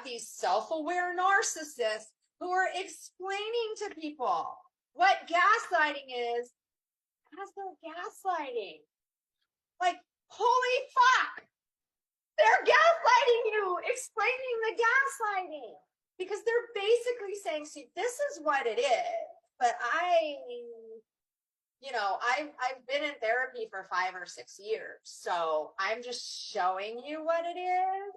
have these self-aware narcissists who are explaining to people what gaslighting is as they're gaslighting. Like, holy fuck! They're gaslighting you, explaining the gaslighting. Because they're basically saying, see, this is what it is. But I've been in therapy for 5 or 6 years. So I'm just showing you what it is.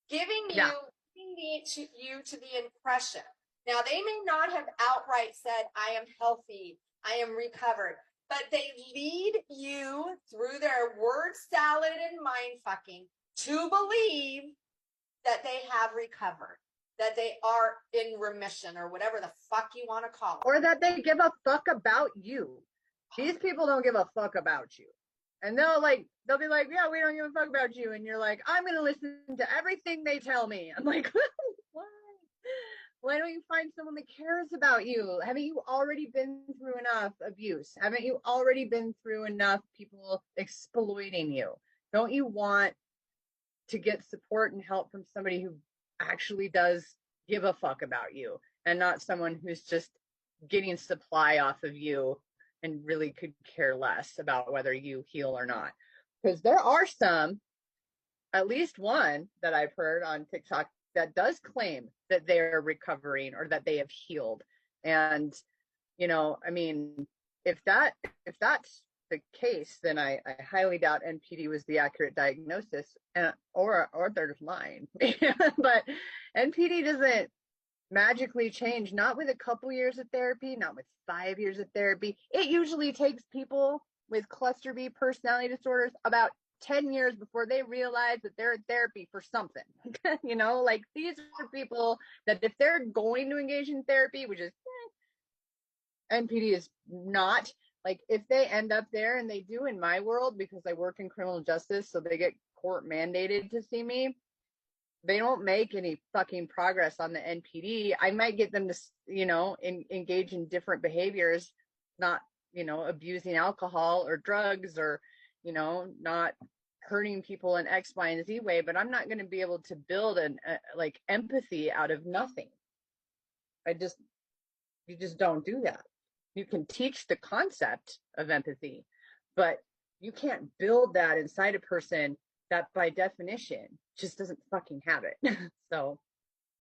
Giving Yeah. you to the impression. Now, they may not have outright said, I am healthy, I am recovered, but they lead you through their word salad and mind fucking to believe that they have recovered, that they are in remission, or whatever the fuck you want to call it. Or that they give a fuck about you. These people don't give a fuck about you. And they'll be like, yeah, we don't give a fuck about you. And you're like, I'm going to listen to everything they tell me. I'm like, why? Why don't you find someone that cares about you? Haven't you already been through enough abuse? Haven't you already been through enough people exploiting you? Don't you want to get support and help from somebody who actually does give a fuck about you, and not someone who's just getting supply off of you and really could care less about whether you heal or not? Because there are some, at least one that I've heard on TikTok, that does claim that they're recovering or that they have healed. And, I mean, if that's the case, then I highly doubt NPD was the accurate diagnosis, or they're just lying. But NPD doesn't magically change, not with a couple years of therapy, not with 5 years of therapy. It usually takes people with cluster B personality disorders about 10 years before they realize that they're in therapy for something. Like, these are people that if they're going to engage in therapy, which is NPD is not, like, if they end up there, and they do in my world because I work in criminal justice, so they get court mandated to see me, they don't make any fucking progress on the NPD. I might get them to, engage in different behaviors, not, abusing alcohol or drugs, or, not hurting people in X, Y, and Z way, but I'm not going to be able to build empathy out of nothing. You just don't do that. You can teach the concept of empathy, but you can't build that inside a person that by definition just doesn't fucking have it. So